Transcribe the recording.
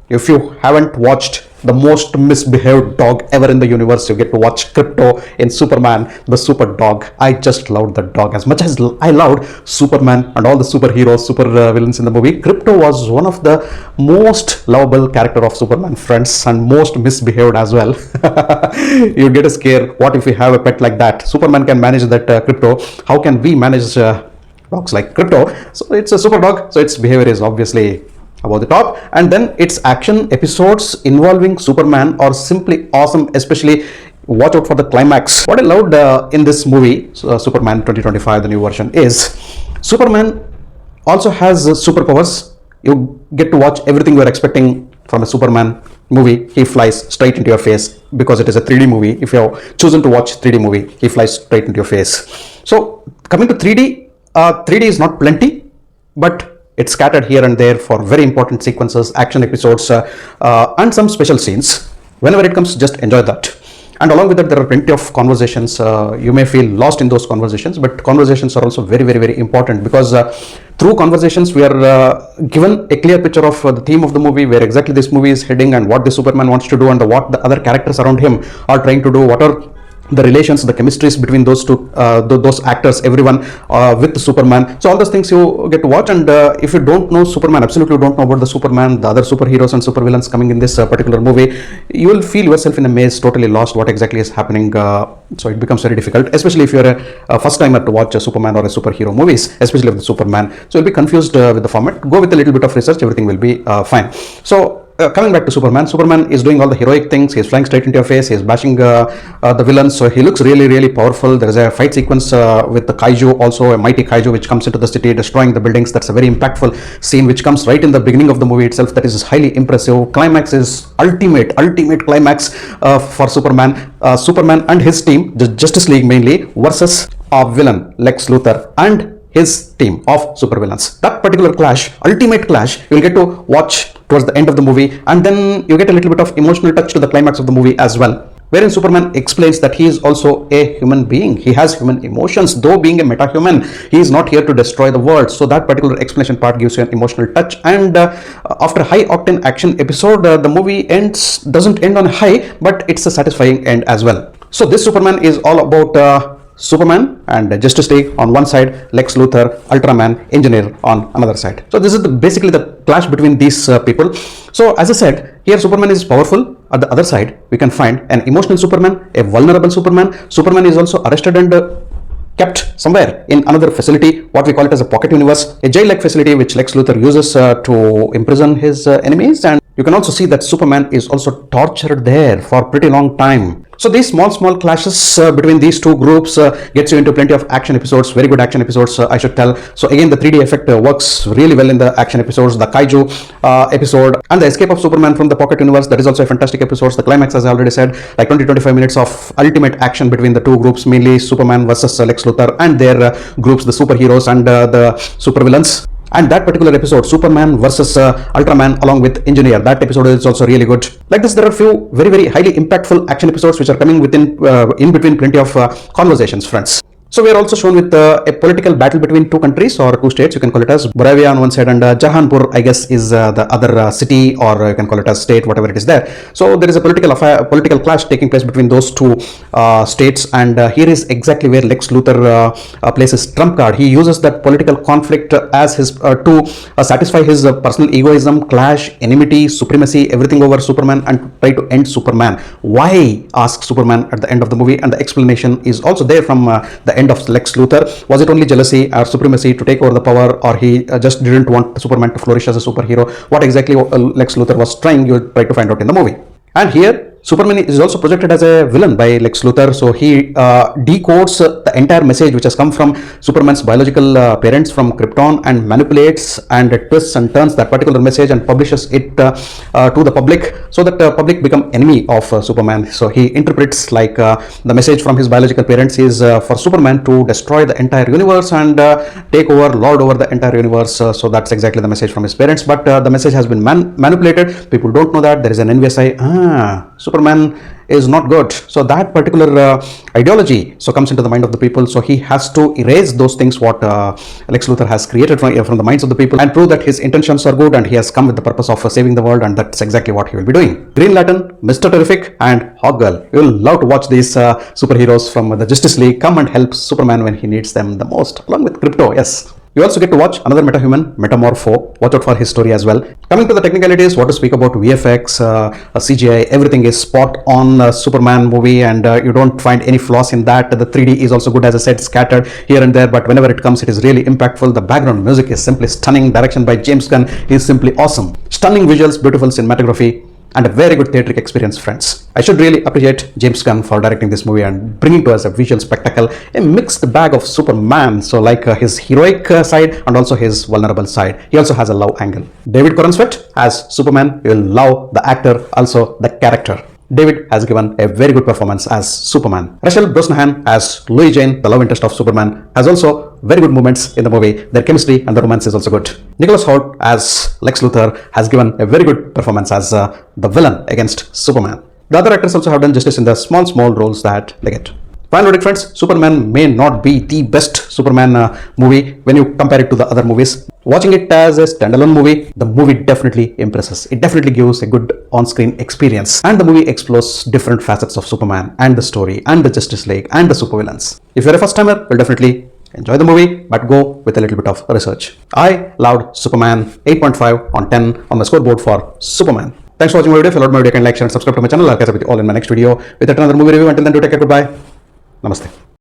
If you haven't watched the most misbehaved dog ever in the universe, you get to watch Crypto in Superman, the super dog. I just loved that dog as much as I loved Superman and all the superheroes, super villains in the movie. Crypto was one of the most lovable character of Superman, friends, and most misbehaved as well. You get a scare. What if we have a pet like that? Superman can manage that Crypto. How can we manage dogs like Crypto? So it's a super dog, so its behavior is obviously above the top. And then its action episodes involving Superman are simply awesome, especially watch out for the climax. What I loved in this movie, Superman 2025, the new version, is Superman also has superpowers. You get to watch everything you're expecting from a Superman movie. He flies straight into your face because it is a 3D movie. If you have chosen to watch 3D movie, he flies straight into your face. So coming to 3D, 3D is not plenty, but it's scattered here and there for very important sequences, action episodes, and some special scenes. Whenever it comes, just enjoy that. And along with that, there are plenty of conversations. You may feel lost in those conversations, but conversations are also very, very, very important, because through conversations, we are given a clear picture of the theme of the movie, where exactly this movie is heading, and what the Superman wants to do, and what the other characters around him are trying to do, what are the relations, the chemistries between those two, those actors, everyone with the Superman. So all those things you get to watch. And if you don't know Superman, absolutely don't know about the Superman, the other superheroes and supervillains coming in this particular movie, you will feel yourself in a maze, totally lost what exactly is happening. So it becomes very difficult, especially if you're a first timer to watch a Superman or a superhero movies, especially with the Superman. So you'll be confused with the format. Go with a little bit of research, everything will be fine. So coming back to Superman, Superman is doing all the heroic things. He's flying straight into your face. He's bashing the villains. So he looks really, really powerful. There is a fight sequence with the kaiju, also a mighty kaiju, which comes into the city, destroying the buildings. That's a very impactful scene, which comes right in the beginning of the movie itself. That is highly impressive. Climax is ultimate climax for Superman. Superman and his team, the Justice League mainly, versus a villain, Lex Luthor, and his team of supervillains. That particular clash, ultimate clash, you'll get to watch towards the end of the movie, and then you get a little bit of emotional touch to the climax of the movie as well, wherein Superman explains that he is also a human being. He has human emotions, though being a metahuman. He is not here to destroy the world. So that particular explanation part gives you an emotional touch. And after a high octane action episode, the movie doesn't end on a high, but it's a satisfying end as well. So this Superman is all about Superman and Justice League on one side, Lex Luthor, Ultraman, Engineer on another side. So this is basically the clash between these people. So as I said, here Superman is powerful. At the other side, we can find an emotional Superman, a vulnerable Superman. Superman is also arrested and kept somewhere in another facility, what we call it as a pocket universe, a jail-like facility which Lex Luthor uses to imprison his enemies. And you can also see that Superman is also tortured there for a pretty long time. So these small clashes between these two groups gets you into plenty of action episodes, very good action episodes, I should tell. So again, the 3D effect works really well in the action episodes. The kaiju episode and the escape of Superman from the pocket universe, that is also a fantastic episode. The climax, as I already said, like 20-25 minutes of ultimate action between the two groups, mainly Superman versus Lex Luthor and their groups, the superheroes and the supervillains. And that particular episode, Superman versus Ultraman along with Engineer, that episode is also really good. Like this, there are a few very, very highly impactful action episodes which are coming within in between plenty of conversations, friends. So we are also shown with a political battle between two countries or two states. You can call it as Boravia on one side, and Jahanpur, I guess, is the other city, or you can call it as state, whatever it is there. So there is a political clash taking place between those two states, and here is exactly where Lex Luthor places trump card. He uses that political conflict as his to satisfy his personal egoism, clash, enmity, supremacy, everything over Superman, and try to end Superman. Why? Asks Superman at the end of the movie, and the explanation is also there from the end of Lex Luthor. Was it only jealousy or supremacy to take over the power, or he just didn't want Superman to flourish as a superhero? What exactly Lex Luthor was trying, you try to find out in the movie. And here Superman is also projected as a villain by Lex Luthor. So he decodes the entire message which has come from Superman's biological parents from Krypton, and manipulates and twists and turns that particular message and publishes it to the public, so that the public become enemy of Superman. So he interprets like the message from his biological parents is for Superman to destroy the entire universe and take over, lord over the entire universe. So that's exactly the message from his parents. But the message has been manipulated. People don't know that. There is an envious eye. Superman is not good. So that particular ideology so comes into the mind of the people. So he has to erase those things what Lex Luthor has created from the minds of the people and prove that his intentions are good and he has come with the purpose of saving the world, and that's exactly what he will be doing. Green Lantern, Mr. Terrific, and Hawkgirl. You will love to watch these superheroes from the Justice League come and help Superman when he needs them the most, along with Crypto. Yes. You also get to watch another metahuman, Metamorpho. Watch out for his story as well. Coming to the technicalities, what to speak about VFX, CGI, everything is spot on Superman movie, and you don't find any flaws in that. The 3D is also good, as I said, scattered here and there, but whenever it comes, it is really impactful. The background music is simply stunning. Direction by James Gunn is simply awesome. Stunning visuals, beautiful cinematography, and a very good theatric experience, friends. I should really appreciate James Gunn for directing this movie and bringing to us a visual spectacle, a mixed bag of Superman. So like his heroic side and also his vulnerable side. He also has a love angle. David Corenswet as Superman. You will love the actor, also the character. David has given a very good performance as Superman. Rachel Brosnahan as Louis Jane, the love interest of Superman, has also very good moments in the movie. Their chemistry and the romance is also good. Nicholas Hoult as Lex Luthor has given a very good performance as the villain against Superman. The other actors also have done justice in the small roles that they get. Final verdict, friends, Superman may not be the best Superman movie when you compare it to the other movies. Watching it as a standalone movie, the movie definitely impresses. It definitely gives a good on-screen experience, and the movie explores different facets of Superman and the story and the Justice League and the supervillains. If you're a first-timer, you'll definitely enjoy the movie, but go with a little bit of research. I loved Superman. 8.5 on 10 on my scoreboard for Superman. Thanks for watching my video. If you loved my video, you can like, share, and subscribe to my channel. I'll catch up with you all in my next video with another movie review. Until then, do take care. Goodbye. Namaste.